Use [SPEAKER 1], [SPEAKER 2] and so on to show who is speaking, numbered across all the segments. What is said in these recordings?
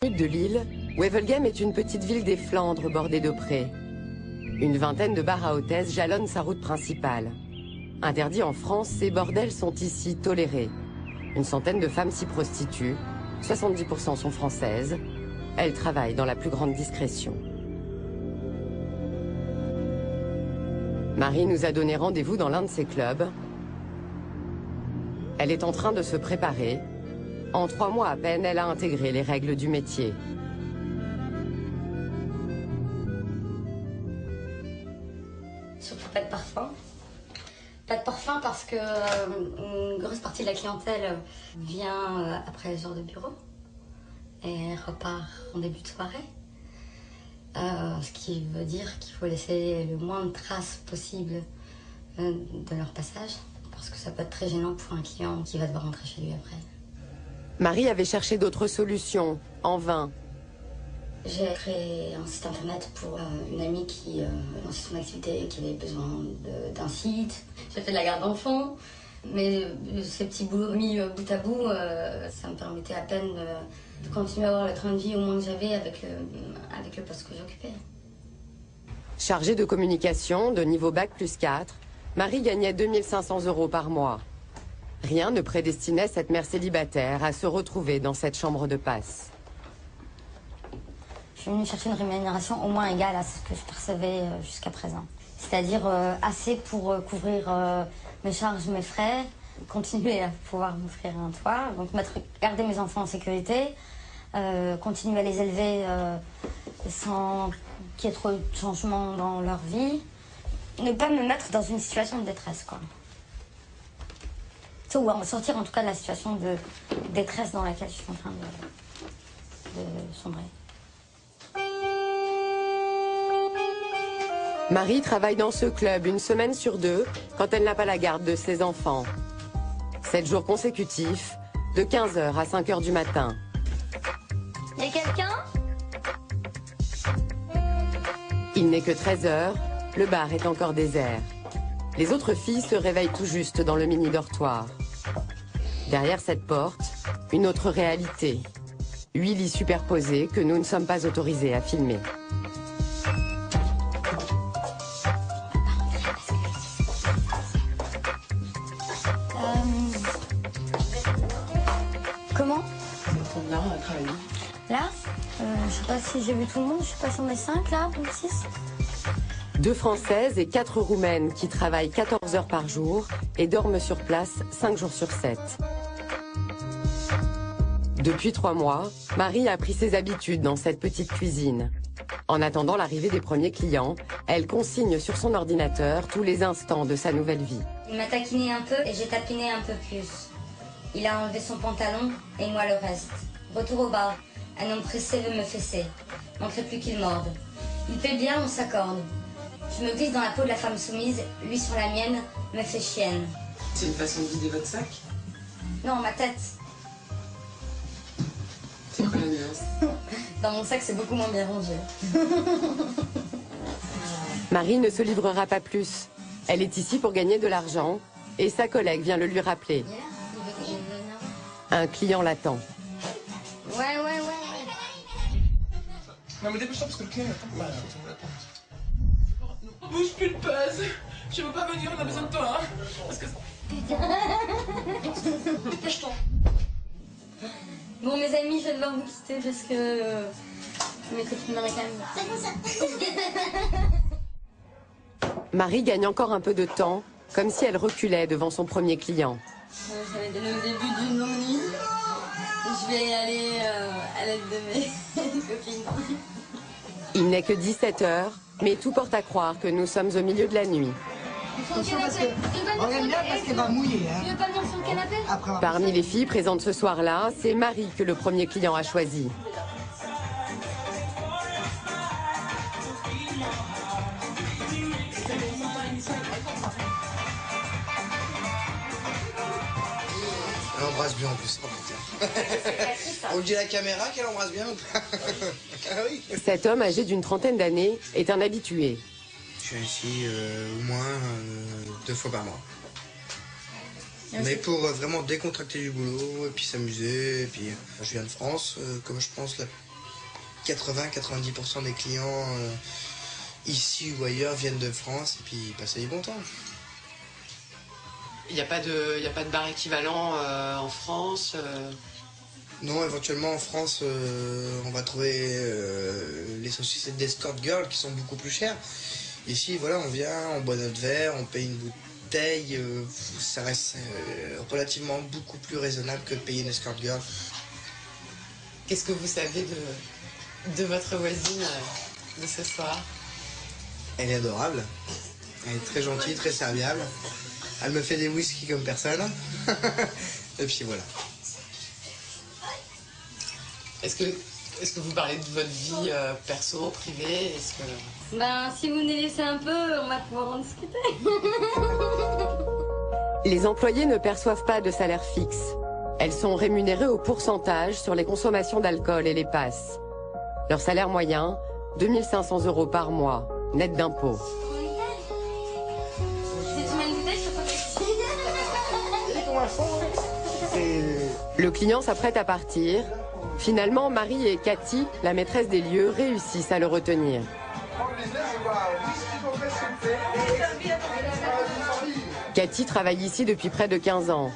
[SPEAKER 1] De Lille, Wevelgem est une petite ville des Flandres bordée de prés. Une vingtaine de bars à hôtesses jalonnent sa route principale. Interdits en France, ces bordels sont ici tolérés. Une centaine de femmes s'y prostituent, 70% sont françaises. Elles travaillent dans la plus grande discrétion. Marie nous a donné rendez-vous dans l'un de ces clubs. Elle est en train de se préparer. En 3 mois à peine, elle a intégré les règles du métier.
[SPEAKER 2] Surtout pas de parfum. Pas de parfum parce que une grosse partie de la clientèle vient après les heures de bureau et repart en début de soirée. Ce qui veut dire qu'il faut laisser le moins de traces possible de leur passage parce que ça peut être très gênant pour un client qui va devoir rentrer chez lui après.
[SPEAKER 1] Marie avait cherché d'autres solutions, en vain.
[SPEAKER 2] J'ai créé un site internet pour une amie qui lançait son activité et qui avait besoin d'un site. J'ai fait de la garde d'enfants, mais ces petits boulots mis bout à bout, ça me permettait à peine de continuer à avoir le train de vie au moins que j'avais avec le poste que j'occupais.
[SPEAKER 1] Chargée de communication de niveau Bac plus 4, Marie gagnait 2 500 € par mois. Rien ne prédestinait cette mère célibataire à se retrouver dans cette chambre de passe.
[SPEAKER 2] Je suis venue chercher une rémunération au moins égale à ce que je percevais jusqu'à présent. C'est-à-dire assez pour couvrir mes charges, mes frais, continuer à pouvoir m'offrir un toit, donc garder mes enfants en sécurité, continuer à les élever sans qu'il y ait trop de changements dans leur vie, ne pas me mettre dans une situation de détresse, quoi. Ou sortir en tout cas de la situation de détresse dans laquelle je suis en train de sombrer.
[SPEAKER 1] Marie travaille dans ce club 1 semaine sur 2 quand elle n'a pas la garde de ses enfants. 7 jours consécutifs, de 15 h à 5 h du matin.
[SPEAKER 2] Y a quelqu'un ?
[SPEAKER 1] Il n'est que 13 h, le bar est encore désert. Les autres filles se réveillent tout juste dans le mini-dortoir. Derrière cette porte, une autre réalité. 8 lits superposés que nous ne sommes pas autorisés à filmer.
[SPEAKER 2] Comment ?
[SPEAKER 1] Là, on a travaillé.
[SPEAKER 2] Là je sais pas si j'ai vu tout le monde, je suis pas sur mes 5 là, ou 6.
[SPEAKER 1] 2 Françaises et 4 Roumaines qui travaillent 14 heures par jour et dorment sur place 5 jours sur 7. Depuis 3 mois, Marie a pris ses habitudes dans cette petite cuisine. En attendant l'arrivée des premiers clients, elle consigne sur son ordinateur tous les instants de sa nouvelle vie.
[SPEAKER 2] Il m'a taquiné un peu et j'ai tapiné un peu plus. Il a enlevé son pantalon et moi le reste. Retour au bar. Un homme pressé veut me fesser. Manquerait plus qu'il morde. Il paie bien, on s'accorde. Je me glisse dans la peau de la femme soumise, lui sur la mienne, me fait chienne.
[SPEAKER 3] C'est une façon de vider votre sac?
[SPEAKER 2] Non, ma tête.
[SPEAKER 3] C'est quoi la nuance?
[SPEAKER 2] Dans mon sac, c'est beaucoup moins bien rangé.
[SPEAKER 1] Marie ne se livrera pas plus. Elle est ici pour gagner de l'argent et sa collègue vient le lui rappeler. Un client l'attend.
[SPEAKER 2] Ouais.
[SPEAKER 3] Non mais dépêche-toi parce que le client attend. Voilà, bouge plus de base. Je veux pas venir, on a besoin de toi, hein. Parce que... Dépêche-toi.
[SPEAKER 2] Bon, mes amis, je vais devoir vous quitter parce que mes copines m'auraient
[SPEAKER 1] Marie gagne encore un peu de temps, comme si elle reculait devant son premier client.
[SPEAKER 2] J'avais donné au début d'une longue nuit. Je vais aller à l'aide de mes copines.
[SPEAKER 1] Il n'est que 17 h, mais tout porte à croire que nous sommes au milieu de la nuit.
[SPEAKER 4] Attention parce que on aime bien parce qu'elle va mouiller. Hein.
[SPEAKER 2] Tu veux pas venir sur le canapé ?
[SPEAKER 1] Parmi les filles présentes ce soir-là, c'est Marie que le premier client a choisi.
[SPEAKER 5] Elle embrasse bien en plus. On dit à la caméra qu'elle embrasse bien ou pas? Ah oui.
[SPEAKER 1] Cet homme âgé d'une trentaine d'années est un habitué.
[SPEAKER 5] Je suis ici au moins 2 fois par mois. Mais pour vraiment décontracter du boulot, et puis s'amuser. Et puis, je viens de France, comme je pense 80-90% des clients ici ou ailleurs viennent de France et puis passer du bon temps.
[SPEAKER 1] Il n'y a pas de bar équivalent en France
[SPEAKER 5] Non, éventuellement en France, on va trouver les saucisses d'escort girl qui sont beaucoup plus chères. Ici, voilà, on vient, on boit notre verre, on paye une bouteille, ça reste relativement beaucoup plus raisonnable que de payer une escort girl.
[SPEAKER 1] Qu'est-ce que vous savez de votre voisine de ce soir?
[SPEAKER 5] Elle est adorable, elle est très gentille, très serviable. Elle me fait des whisky comme personne. Et puis voilà.
[SPEAKER 1] Est-ce que vous parlez de votre vie perso, privée?
[SPEAKER 2] Ben, si vous nous laissez un peu, on va pouvoir en discuter.
[SPEAKER 1] Les employés ne perçoivent pas de salaire fixe. Elles sont rémunérées au pourcentage sur les consommations d'alcool et les passes. Leur salaire moyen, 2 500 € par mois, net d'impôts. Le client s'apprête à partir. Finalement, Marie et Cathy, la maîtresse des lieux, réussissent à le retenir. Cathy travaille ici depuis près de 15 ans.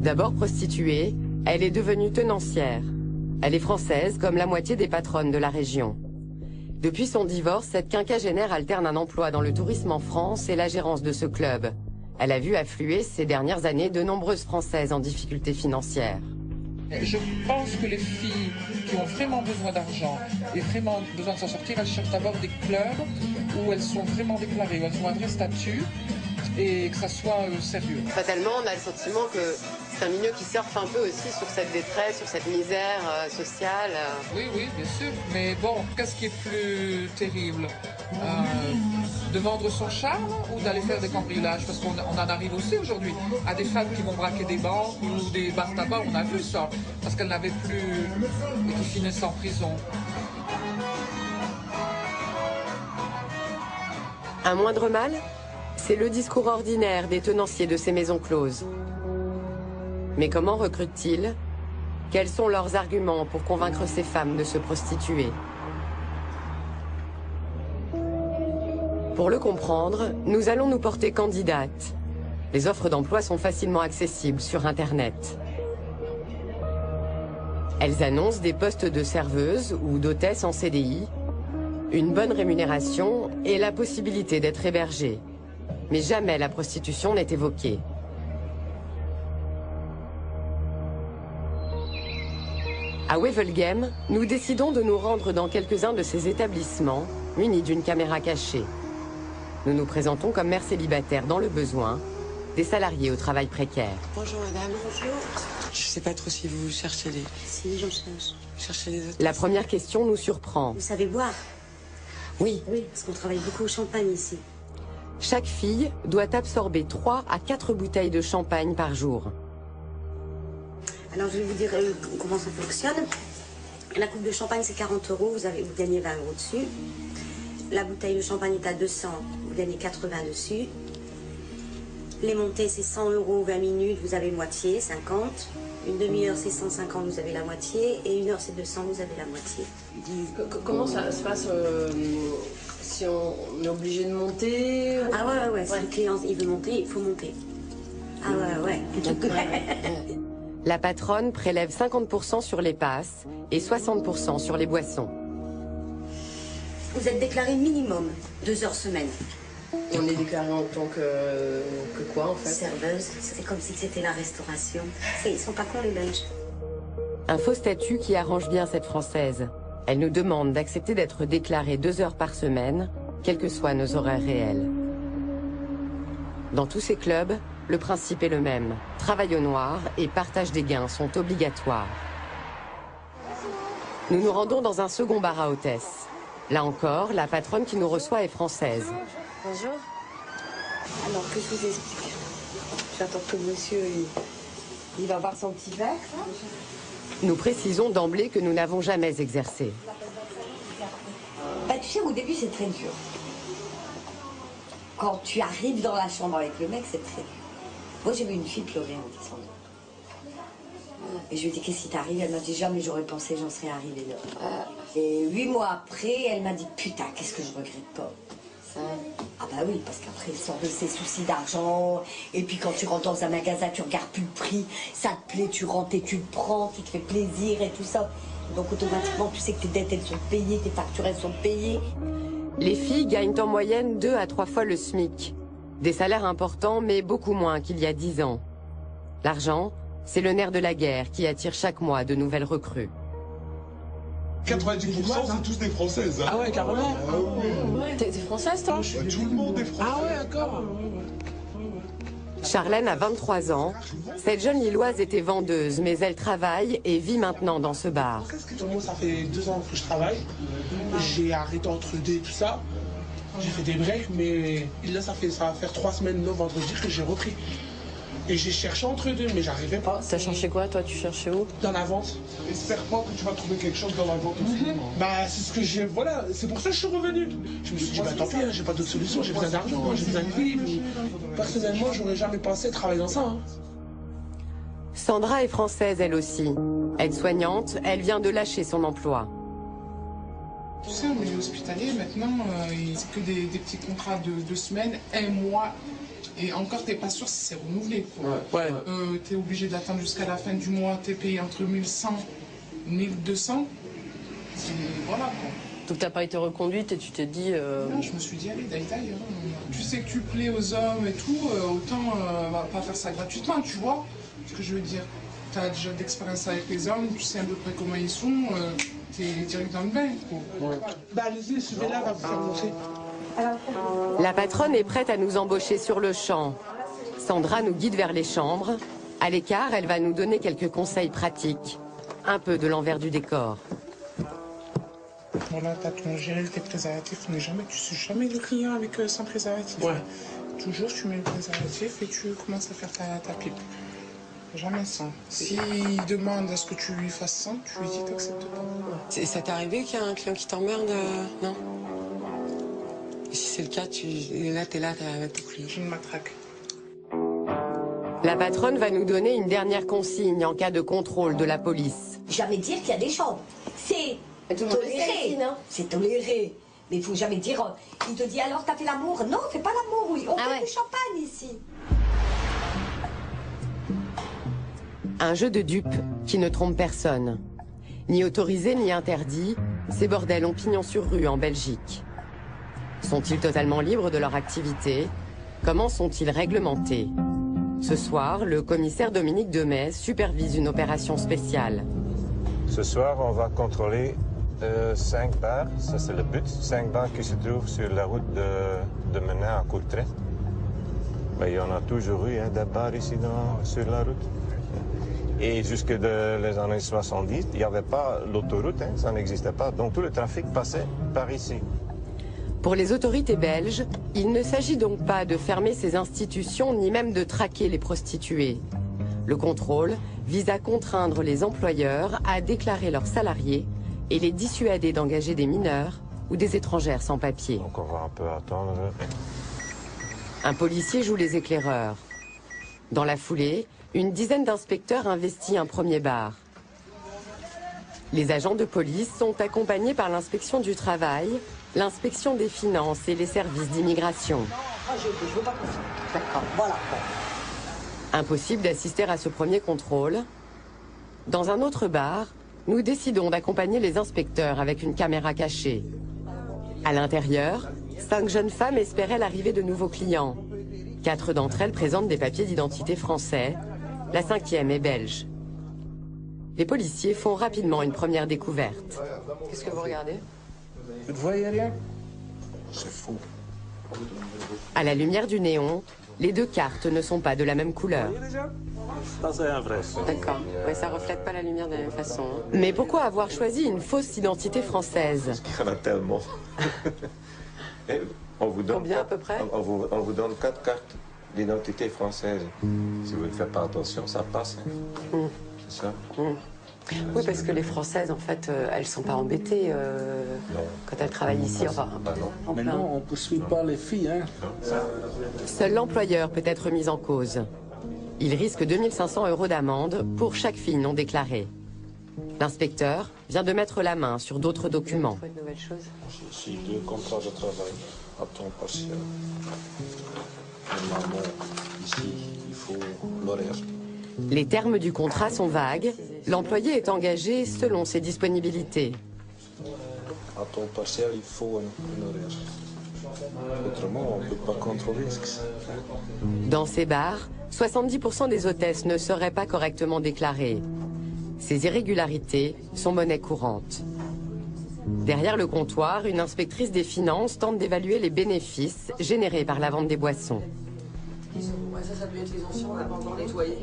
[SPEAKER 1] D'abord prostituée, elle est devenue tenancière. Elle est française, comme la moitié des patronnes de la région. Depuis son divorce, cette quinquagénaire alterne un emploi dans le tourisme en France et la gérance de ce club. Elle a vu affluer ces dernières années de nombreuses Françaises en difficulté financière.
[SPEAKER 6] Je pense que les filles qui ont vraiment besoin d'argent et vraiment besoin de s'en sortir, elles cherchent d'abord des clubs où elles sont vraiment déclarées, où elles ont un vrai statut et que ça soit sérieux.
[SPEAKER 1] Fatalement, on a le sentiment que c'est un milieu qui surfe un peu aussi sur cette détresse, sur cette misère sociale.
[SPEAKER 6] Oui, bien sûr. Mais bon, qu'est-ce qui est plus terrible de vendre son charme ou d'aller faire des cambriolages? Parce qu'on en arrive aussi aujourd'hui à des femmes qui vont braquer des banques ou des bars tabac, on a vu ça, parce qu'elles n'avaient plus et qui finissent en prison.
[SPEAKER 1] Un moindre mal? C'est le discours ordinaire des tenanciers de ces maisons closes. Mais comment recrutent-ils? Quels sont leurs arguments pour convaincre ces femmes de se prostituer? Pour le comprendre, nous allons nous porter candidates. Les offres d'emploi sont facilement accessibles sur Internet. Elles annoncent des postes de serveuse ou d'hôtesse en CDI, une bonne rémunération et la possibilité d'être hébergée. Mais jamais la prostitution n'est évoquée. À Wevelgem, nous décidons de nous rendre dans quelques-uns de ces établissements, munis d'une caméra cachée. Nous nous présentons comme mères célibataires dans le besoin, des salariés au travail précaire.
[SPEAKER 7] Bonjour madame. Bonjour. Je sais pas trop si vous cherchez les...
[SPEAKER 8] Si, j'en cherche.
[SPEAKER 7] Cherchez les autres.
[SPEAKER 1] La première question nous surprend.
[SPEAKER 8] Vous savez boire?
[SPEAKER 1] Oui.
[SPEAKER 8] Oui, parce qu'on travaille beaucoup au champagne ici.
[SPEAKER 1] Chaque fille doit absorber 3 à 4 bouteilles de champagne par jour.
[SPEAKER 8] Alors je vais vous dire comment ça fonctionne. La coupe de champagne c'est 40 €, vous gagnez 20 € dessus. La bouteille de champagne est à 200, vous gagnez 80 dessus. Les montées c'est 100 €, 20 minutes, vous avez moitié, 50. Une demi-heure c'est 150, vous avez la moitié. Et 1 heure c'est 200, vous avez la moitié.
[SPEAKER 7] Comment ça se passe si on est obligé de monter?
[SPEAKER 8] Ah ouais. Si le client il veut monter, il faut monter. Ah ouais.
[SPEAKER 1] La patronne prélève 50% sur les passes et 60% sur les boissons.
[SPEAKER 8] Vous êtes déclaré minimum 2 heures semaine.
[SPEAKER 7] Et on est déclaré en tant que quoi en fait?
[SPEAKER 8] Serveuse, c'est comme si c'était la restauration. Ils sont pas cons les Belges.
[SPEAKER 1] Un faux statut qui arrange bien cette Française. Elle nous demande d'accepter d'être déclarée 2 heures par semaine, quels que soient nos horaires réels. Dans tous ces clubs, le principe est le même. Travail au noir et partage des gains sont obligatoires. Nous nous rendons dans un second bar à hôtesse. Là encore, la patronne qui nous reçoit est française.
[SPEAKER 7] Bonjour.
[SPEAKER 8] Alors que je vous explique.
[SPEAKER 7] J'attends que monsieur il va boire son petit verre.
[SPEAKER 1] Nous précisons d'emblée que nous n'avons jamais exercé.
[SPEAKER 8] Bah, tu sais, au début, c'est très dur. quand tu arrives dans la chambre avec le mec, c'est très dur. Moi, j'ai vu une fille pleurer en descendant. Et je lui ai dit, qu'est-ce qui t'arrive? Elle m'a dit, jamais j'aurais pensé, j'en serais arrivée là. Et 8 mois après, elle m'a dit, putain, qu'est-ce que je regrette pas. Ça... Ah bah oui, parce qu'après, il sort de ses soucis d'argent. Et puis quand tu rentres dans un magasin, tu regardes plus le prix. Ça te plaît, tu rentres et tu le prends, tu te fais plaisir et tout ça. Donc automatiquement, tu sais que tes dettes, elles sont payées, tes factures, elles sont payées.
[SPEAKER 1] Les filles gagnent en moyenne 2 à 3 fois le SMIC. Des salaires importants, mais beaucoup moins qu'il y a 10 ans. L'argent, c'est le nerf de la guerre qui attire chaque mois de nouvelles recrues.
[SPEAKER 9] 90% c'est tous des Françaises. Hein.
[SPEAKER 7] Ah ouais, carrément.
[SPEAKER 9] Ah ouais.
[SPEAKER 7] T'es française, toi?
[SPEAKER 9] Tout le monde est français.
[SPEAKER 7] Ah ouais, d'accord.
[SPEAKER 1] Charlène a 23 ans. Cette jeune Lilloise était vendeuse, mais elle travaille et vit maintenant dans ce bar.
[SPEAKER 10] Moi, ça fait 2 ans que je travaille. J'ai arrêté entre deux et tout ça. J'ai fait des breaks, mais là, ça va faire 3 semaines, le vendredi, que j'ai repris. Et j'ai cherché entre deux, mais j'arrivais pas.
[SPEAKER 7] T'as cherché quoi, toi? Tu cherchais où?
[SPEAKER 10] Dans la vente.
[SPEAKER 9] Espère pas que tu vas trouver quelque chose dans la vente aussi.
[SPEAKER 10] Bah, c'est ce que j'ai. Voilà, c'est pour ça que je suis revenu. Je me suis dit, bah tant pis, hein, j'ai pas d'autre solution, j'ai besoin d'argent, j'ai besoin de vivre. Personnellement, j'aurais jamais pensé travailler dans ça. Hein.
[SPEAKER 1] Sandra est française, elle aussi. Aide-soignante, elle vient de lâcher son emploi.
[SPEAKER 3] Tu sais, au milieu hospitalier, maintenant, c'est que des petits contrats de 2 semaines, 1 mois. Et encore, t'es pas sûr si c'est renouvelé.
[SPEAKER 10] Ouais.
[SPEAKER 3] T'es obligé d'attendre jusqu'à la fin du mois, t'es payé entre 1100 et 1200. Voilà quoi.
[SPEAKER 7] Donc t'as pas été reconduite et tu t'es dit...
[SPEAKER 3] Non, je me suis dit, allez, d'ailleurs. Tu sais que tu plais aux hommes et tout, autant va pas faire ça gratuitement, tu vois ce que je veux dire. T'as déjà d'expérience avec les hommes, tu sais à peu près comment ils sont, t'es direct dans le bain. Quoi.
[SPEAKER 10] Ouais. Bah allez-y, celui-là va vous faire montrer.
[SPEAKER 1] La patronne est prête à nous embaucher sur le champ. Sandra nous guide vers les chambres. À l'écart, elle va nous donner quelques conseils pratiques. Un peu de l'envers du décor.
[SPEAKER 3] Voilà, t'as ton gel, tes préservatifs. Tu suis jamais le client avec sans préservatif.
[SPEAKER 10] Ouais.
[SPEAKER 3] Toujours, tu mets le préservatif et tu commences à faire ta pipe. Jamais sans. S'il demande à ce que tu lui fasses sans, tu lui dis que t'acceptes pas.
[SPEAKER 11] Ça t'est arrivé qu'il y a un client qui t'emmerde, non? Si c'est le cas, t'es là avec ton client.
[SPEAKER 3] Je me matraque.
[SPEAKER 1] La patronne va nous donner une dernière consigne en cas de contrôle de la police.
[SPEAKER 8] Jamais dire qu'il y a des chambres. C'est toléré. C'est toléré. Mais il faut jamais dire... il te dit alors t'as fait l'amour? Non, fais pas l'amour, oui. On fait du champagne ici.
[SPEAKER 1] Un jeu de dupes qui ne trompe personne. Ni autorisé ni interdit, ces bordels ont pignon sur rue en Belgique. Sont-ils totalement libres de leur activité? Comment sont-ils réglementés? Ce soir, le commissaire Dominique Demet supervise une opération spéciale.
[SPEAKER 12] Ce soir, on va contrôler 5 bars, ça c'est le but, 5 bars qui se trouvent sur la route de Menin à Courtrai. Ben, il y en a toujours eu des bars ici sur la route. Et jusque dans les années 70, il n'y avait pas l'autoroute, ça n'existait pas, donc tout le trafic passait par ici.
[SPEAKER 1] Pour les autorités belges, il ne s'agit donc pas de fermer ces institutions ni même de traquer les prostituées. Le contrôle vise à contraindre les employeurs à déclarer leurs salariés et les dissuader d'engager des mineurs ou des étrangères sans papier.
[SPEAKER 12] Donc on va un peu attendre.
[SPEAKER 1] Un policier joue les éclaireurs. Dans la foulée, une dizaine d'inspecteurs investit un premier bar. Les agents de police sont accompagnés par l'inspection du travail, l'inspection des finances et les services d'immigration.
[SPEAKER 8] D'accord, voilà.
[SPEAKER 1] Impossible d'assister à ce premier contrôle. Dans un autre bar, nous décidons d'accompagner les inspecteurs avec une caméra cachée. À l'intérieur, 5 jeunes femmes espéraient l'arrivée de nouveaux clients. 4 d'entre elles présentent des papiers d'identité français. La 5e est belge. Les policiers font rapidement une première découverte.
[SPEAKER 7] Qu'est-ce que vous regardez?
[SPEAKER 10] Vous ne voyez rien? C'est faux.
[SPEAKER 1] À la lumière du néon, les 2 cartes ne sont pas de la même couleur.
[SPEAKER 12] Ça c'est un vrai.
[SPEAKER 7] D'accord. Oui, ça reflète pas la lumière de la même façon.
[SPEAKER 1] Mais pourquoi avoir choisi une fausse identité française?
[SPEAKER 12] Il y en a tellement. Et on vous donne
[SPEAKER 7] combien à peu près?
[SPEAKER 12] On vous donne 4 cartes d'identité française. Si vous ne faites pas attention, ça passe. C'est ça.
[SPEAKER 1] Oui, parce que les Françaises, en fait, elles sont pas embêtées quand elles travaillent ici. Enfin,
[SPEAKER 13] maintenant, on ne poursuit pas les filles. Hein.
[SPEAKER 1] Seul l'employeur peut être mis en cause. Il risque 2500 € d'amende pour chaque fille non déclarée. L'inspecteur vient de mettre la main sur d'autres documents.
[SPEAKER 12] Ici, 2 contrats de travail à temps partiel. Normalement, ici, il faut l'horaire.
[SPEAKER 1] Les termes du contrat sont vagues. L'employé est engagé selon ses disponibilités.
[SPEAKER 12] À temps partiel, il faut un horaire. Autrement, on ne peut pas contrôler.
[SPEAKER 1] Dans ces bars, 70% des hôtesses ne seraient pas correctement déclarées. Ces irrégularités sont monnaie courante. Derrière le comptoir, une inspectrice des finances tente d'évaluer les bénéfices générés par la vente des boissons.
[SPEAKER 7] Ça doit être les anciens, on n'a pas encore nettoyé.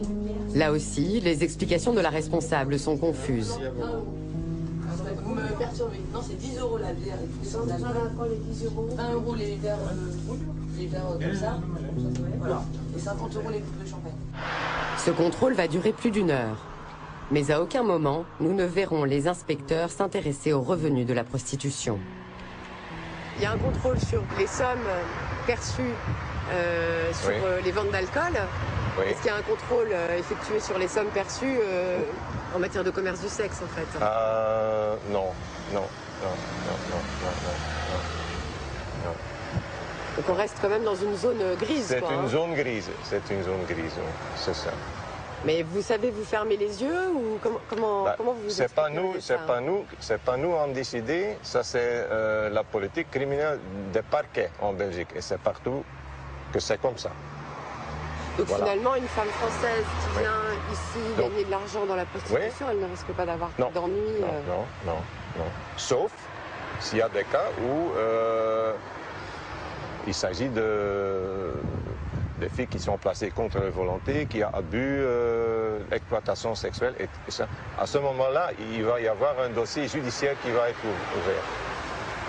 [SPEAKER 1] Là aussi, les explications de la responsable sont confuses.
[SPEAKER 7] Vous m'avez perturbé. Non, c'est 10 € la bière. Les 10 €. 20 € les verres comme ça. Voilà. Et 50 € les coupes de champagne.
[SPEAKER 1] Ce contrôle va durer plus d'1 heure. Mais à aucun moment, nous ne verrons les inspecteurs s'intéresser aux revenus de la prostitution. Il y a un contrôle sur les sommes perçues sur les ventes d'alcool. Oui. Est-ce qu'il y a un contrôle effectué sur les sommes perçues en matière de commerce du sexe, en fait?
[SPEAKER 12] Non.
[SPEAKER 1] Donc on reste quand même dans une zone grise.
[SPEAKER 12] C'est une zone grise, c'est ça.
[SPEAKER 1] Mais vous savez vous fermer les yeux ou comment vous
[SPEAKER 12] c'est pas nous en décider, ça c'est la politique criminelle des parquets en Belgique et c'est partout que c'est comme ça.
[SPEAKER 1] Donc finalement, une femme française qui vient ici gagner de l'argent dans la prostitution, elle ne risque pas d'avoir d'ennui.
[SPEAKER 12] Non. Sauf s'il y a des cas où il s'agit des filles qui sont placées contre leur volonté, qui ont abus, exploitation sexuelle. Et ça. À ce moment-là, il va y avoir un dossier judiciaire qui va être ouvert.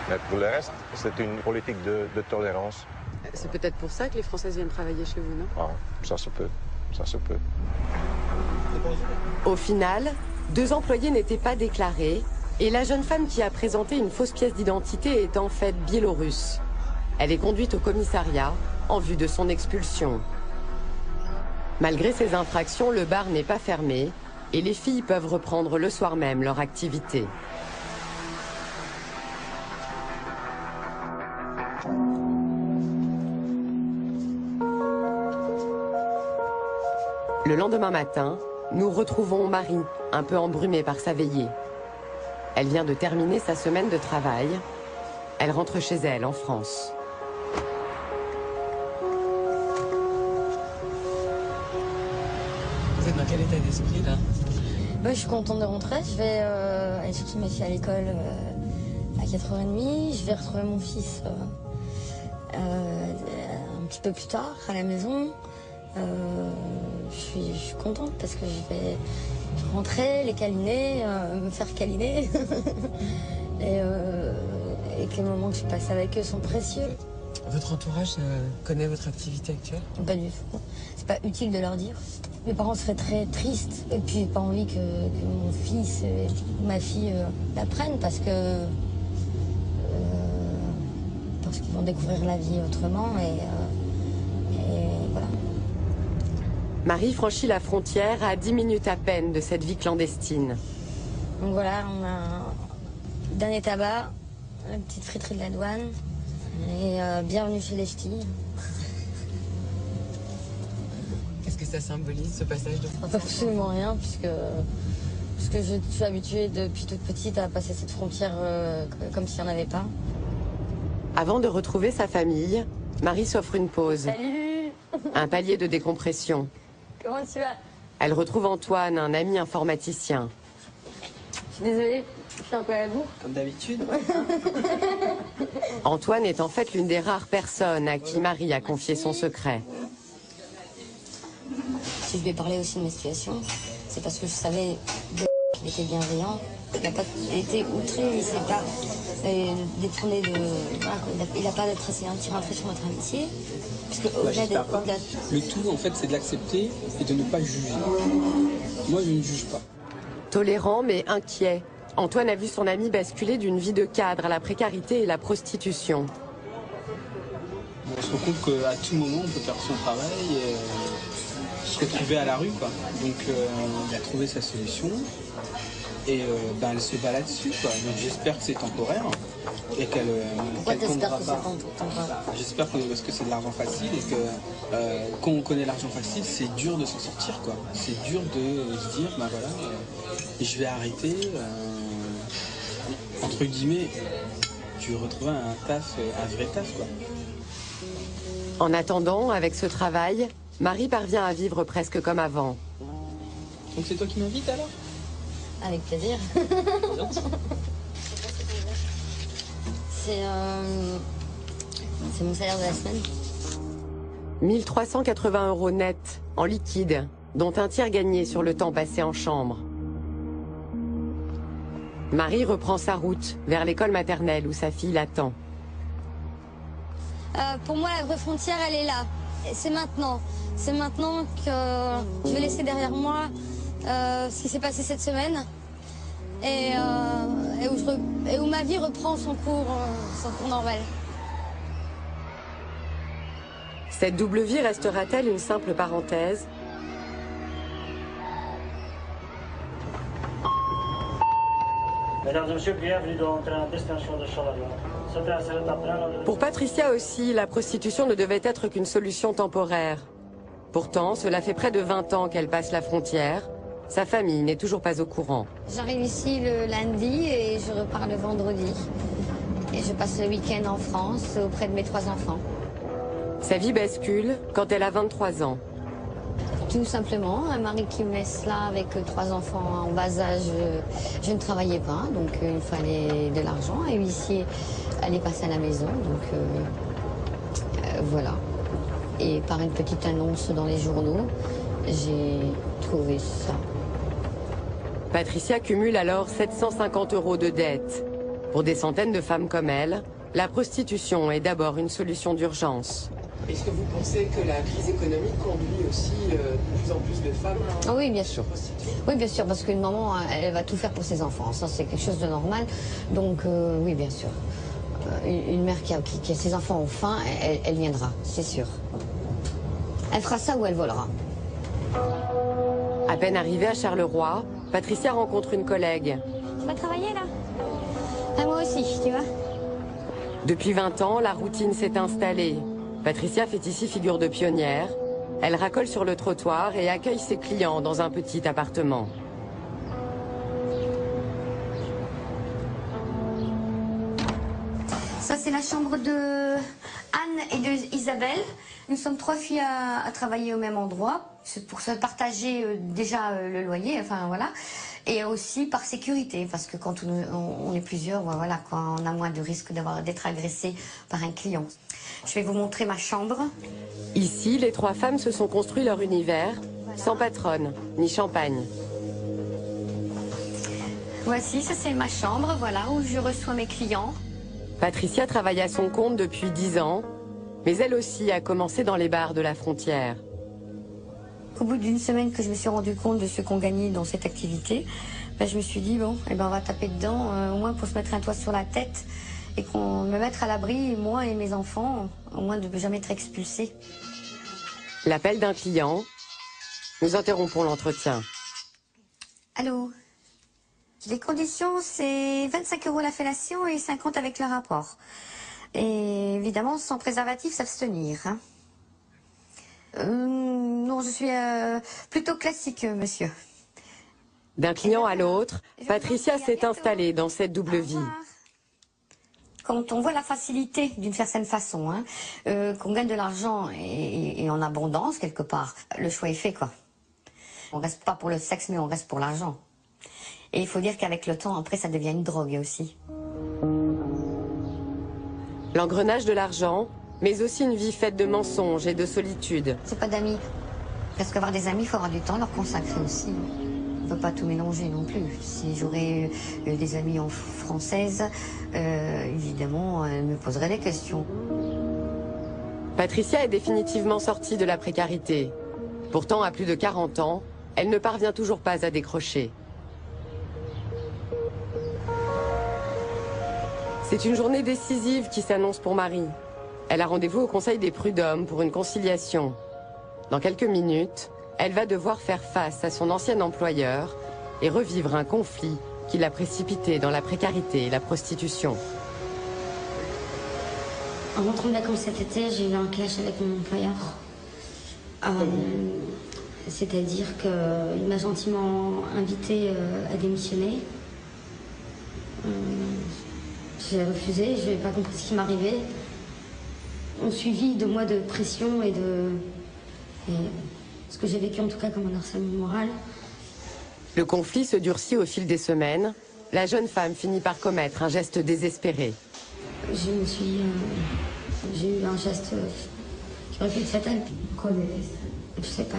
[SPEAKER 12] Mais pour le reste, c'est une politique de tolérance.
[SPEAKER 1] C'est peut-être pour ça que les Françaises viennent travailler chez vous, non?
[SPEAKER 12] Ah, ça se peut.
[SPEAKER 1] Au final, 2 employés n'étaient pas déclarés et la jeune femme qui a présenté une fausse pièce d'identité est en fait biélorusse. Elle est conduite au commissariat en vue de son expulsion. Malgré ces infractions, le bar n'est pas fermé et les filles peuvent reprendre le soir même leur activité. Le lendemain matin, nous retrouvons Marie, un peu embrumée par sa veillée. Elle vient de terminer sa semaine de travail. Elle rentre chez elle, en France.
[SPEAKER 11] Vous êtes dans quel état d'esprit, là?
[SPEAKER 2] Je suis contente de rentrer. Je vais aller chercher ma fille à l'école à 4h30. Je vais retrouver mon fils un petit peu plus tard, à la maison. Je suis contente parce que je vais rentrer, les câliner, me faire câliner et que les moments que je passe avec eux sont précieux.
[SPEAKER 11] Votre entourage connaît votre activité actuelle?
[SPEAKER 2] Pas du tout. C'est pas utile de leur dire. Mes parents seraient très tristes et puis pas envie que mon fils et ma fille l'apprennent parce qu'ils vont découvrir la vie autrement et voilà.
[SPEAKER 1] Marie franchit la frontière à 10 minutes à peine de cette vie clandestine.
[SPEAKER 2] Donc voilà, on a un dernier tabac, la petite friterie de la douane et bienvenue chez les ch'tis.
[SPEAKER 11] Qu'est-ce que ça symbolise, ce passage de frontière?
[SPEAKER 2] Absolument rien, puisque je suis habituée depuis toute petite à passer cette frontière comme s'il n'y en avait pas.
[SPEAKER 1] Avant de retrouver sa famille, Marie s'offre une pause.
[SPEAKER 2] Salut!
[SPEAKER 1] Un palier de décompression.
[SPEAKER 2] Comment tu vas?
[SPEAKER 1] Elle retrouve Antoine, un ami informaticien.
[SPEAKER 2] Je suis désolée, je suis un peu à la bourre.
[SPEAKER 4] Comme d'habitude.
[SPEAKER 1] Antoine est en fait l'une des rares personnes à qui Marie a confié son secret.
[SPEAKER 2] Si je lui ai parlé aussi de ma situation, c'est parce que je savais qu'il était bienveillant. Il n'a pas été outré, il ne s'est pas détourné de... Il n'a pas tiré un trait sur notre amitié.
[SPEAKER 14] Le tout, en fait, c'est de l'accepter et de ne pas juger. Moi, je ne juge pas.
[SPEAKER 1] Tolérant mais inquiet, Antoine a vu son ami basculer d'une vie de cadre à la précarité et la prostitution.
[SPEAKER 14] On se rend compte qu'à tout moment, on peut faire son travail et se retrouver à la rue, quoi. Donc, il a trouvé sa solution et elle se bat là-dessus, quoi. Donc, j'espère que c'est temporaire et qu'elle tombera pas. J'espère que parce que c'est de l'argent facile et que quand on connaît l'argent facile, c'est dur de s'en sortir, quoi. C'est dur de se dire, ben voilà, je vais arrêter. Entre guillemets, je vais retrouver un vrai taf, quoi.
[SPEAKER 1] En attendant, avec ce travail, Marie parvient à vivre presque comme avant.
[SPEAKER 14] Donc c'est toi qui m'invites alors?
[SPEAKER 2] Avec plaisir. C'est mon salaire de la semaine.
[SPEAKER 1] 1380 € net, en liquide, dont un tiers gagné sur le temps passé en chambre. Marie reprend sa route vers l'école maternelle où sa fille l'attend.
[SPEAKER 2] Pour moi, la vraie frontière, elle est là. C'est maintenant. C'est maintenant que je vais laisser derrière moi ce qui s'est passé cette semaine et où ma vie reprend son cours normal.
[SPEAKER 1] Cette double vie restera-t-elle une simple parenthèse?
[SPEAKER 15] Mesdames et messieurs, bienvenue dans le train à destination de Charleroi.
[SPEAKER 1] Pour Patricia aussi, la prostitution ne devait être qu'une solution temporaire. Pourtant, cela fait près de 20 ans qu'elle passe la frontière. Sa famille n'est toujours pas au courant.
[SPEAKER 2] J'arrive ici le lundi et je repars le vendredi. Et je passe le week-end en France auprès de mes 3 enfants.
[SPEAKER 1] Sa vie bascule quand elle a 23 ans.
[SPEAKER 2] Tout simplement, un mari qui me laisse là avec 3 enfants en bas âge, je ne travaillais pas, donc il fallait de l'argent. Et huissier allait passer à la maison, donc voilà. Et par une petite annonce dans les journaux, j'ai trouvé ça.
[SPEAKER 1] Patricia cumule alors 750 € de dettes. Pour des centaines de femmes comme elle, la prostitution est d'abord une solution d'urgence.
[SPEAKER 11] Est-ce que vous pensez que la crise économique conduit aussi de plus en plus de femmes à...
[SPEAKER 2] Oui, bien sûr. Oui, bien sûr, parce qu'une maman, elle va tout faire pour ses enfants. Ça, c'est quelque chose de normal. Donc, oui, bien sûr. Une mère qui a ses enfants ont faim, elle viendra, c'est sûr. Elle fera ça ou elle volera.
[SPEAKER 1] À peine arrivée à Charleroi, Patricia rencontre une collègue.
[SPEAKER 2] Tu vas travailler, là? Ah, moi aussi, tu vois.
[SPEAKER 1] Depuis 20 ans, la routine s'est installée. Patricia fait ici figure de pionnière. Elle racole sur le trottoir et accueille ses clients dans un petit appartement.
[SPEAKER 2] Ça, c'est la chambre de Anne et de Isabelle. Nous sommes 3 filles à travailler au même endroit. C'est pour se partager déjà le loyer, enfin voilà. Et aussi par sécurité, parce que quand on est plusieurs, voilà, quoi, on a moins de risque d'être agressé par un client. Je vais vous montrer ma chambre.
[SPEAKER 1] Ici, les 3 femmes se sont construit leur univers, sans patronne, ni champagne.
[SPEAKER 2] Voici, ça c'est ma chambre, voilà, où je reçois mes clients.
[SPEAKER 1] Patricia travaille à son compte depuis 10 ans, mais elle aussi a commencé dans les bars de la frontière.
[SPEAKER 2] Au bout d'une semaine que je me suis rendu compte de ce qu'on gagnait dans cette activité, je me suis dit, bon, on va taper dedans, au moins pour se mettre un toit sur la tête et qu'on me mettre à l'abri, moi et mes enfants, au moins de ne jamais être expulsés.
[SPEAKER 1] L'appel d'un client. Nous interrompons l'entretien.
[SPEAKER 2] Allô? Les conditions, c'est 25 € la fellation et 50 avec le rapport. Et évidemment, sans préservatif, s'abstenir. Hein. Non, je suis plutôt classique, monsieur.
[SPEAKER 1] D'un client à l'autre, Patricia s'est installée dans cette double vie.
[SPEAKER 2] Quand on voit la facilité, d'une certaine façon, hein, qu'on gagne de l'argent et en abondance, quelque part, le choix est fait, quoi. On reste pas pour le sexe, mais on reste pour l'argent. Et il faut dire qu'avec le temps, après, ça devient une drogue aussi.
[SPEAKER 1] L'engrenage de l'argent, mais aussi une vie faite de mensonges et de solitude.
[SPEAKER 2] C'est pas d'amis. Parce qu'avoir des amis, il faut avoir du temps à leur consacrer aussi. On ne peut pas tout mélanger non plus. Si j'aurais des amis en française, évidemment, elle me poserait des questions.
[SPEAKER 1] Patricia est définitivement sortie de la précarité. Pourtant, à plus de 40 ans, elle ne parvient toujours pas à décrocher. C'est une journée décisive qui s'annonce pour Marie. Elle a rendez-vous au Conseil des prud'hommes pour une conciliation. Dans quelques minutes, elle va devoir faire face à son ancien employeur et revivre un conflit qui l'a précipitée dans la précarité et la prostitution.
[SPEAKER 2] En rentrant de vacances cet été, j'ai eu un clash avec mon employeur. C'est-à-dire qu'il m'a gentiment invité à démissionner. J'ai refusé, je n'ai pas compris ce qui m'arrivait. On suivit 2 mois de pression et ce que j'ai vécu en tout cas comme un harcèlement moral.
[SPEAKER 1] Le conflit se durcit au fil des semaines. La jeune femme finit par commettre un geste désespéré.
[SPEAKER 2] J'ai eu un geste qui aurait pu être fatal. Quoi, je sais pas.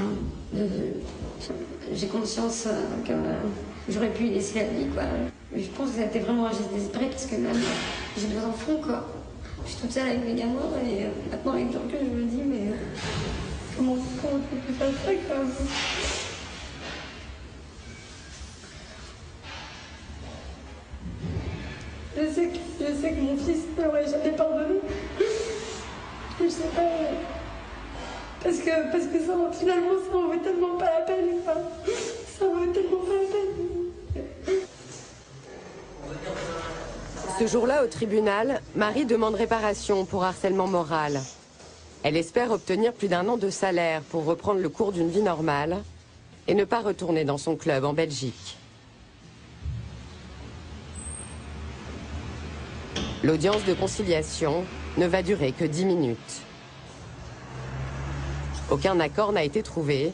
[SPEAKER 2] J'ai conscience que j'aurais pu laisser la vie, quoi. Mais je pense que c'était vraiment un geste désespéré parce que même j'ai 2 enfants, quoi. Je suis toute seule avec mes gamins et maintenant avec le recul, je me dis, mais comment on peut faire ça, quoi. Je sais que mon fils ne m'aurait jamais pardonné. Je sais pas. Parce que ça, finalement, ça en vaut tellement pas la peine. Quoi. Ça en vaut tellement pas la peine.
[SPEAKER 1] Ce jour-là, au tribunal, Marie demande réparation pour harcèlement moral. Elle espère obtenir plus d'1 an de salaire pour reprendre le cours d'une vie normale et ne pas retourner dans son club en Belgique. L'audience de conciliation ne va durer que 10 minutes. Aucun accord n'a été trouvé.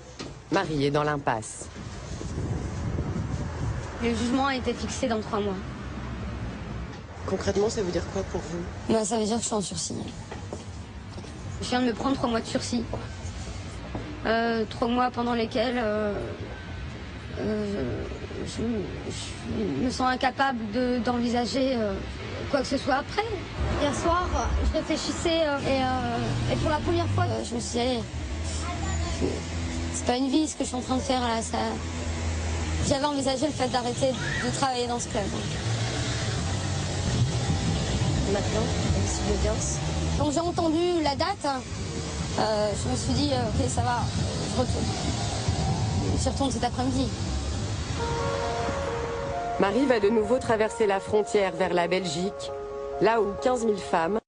[SPEAKER 1] Marie est dans l'impasse.
[SPEAKER 2] Le jugement a été fixé dans 3 mois.
[SPEAKER 11] Concrètement, ça veut dire quoi pour vous?
[SPEAKER 2] Ça veut dire que je suis en sursis. Je viens de me prendre 3 mois de sursis. 3 mois pendant lesquels je me sens incapable d'envisager quoi que ce soit après. Hier soir, je réfléchissais et pour la première fois, je me suis dit, allez, c'est pas une vie ce que je suis en train de faire là. J'avais envisagé le fait d'arrêter de travailler dans ce club.
[SPEAKER 16] Maintenant, ici l'audience.
[SPEAKER 2] Donc j'ai entendu la date, je me suis dit, ok, ça va, je retourne. Je retourne cet après-midi.
[SPEAKER 1] Marie va de nouveau traverser la frontière vers la Belgique, là où 15 000 femmes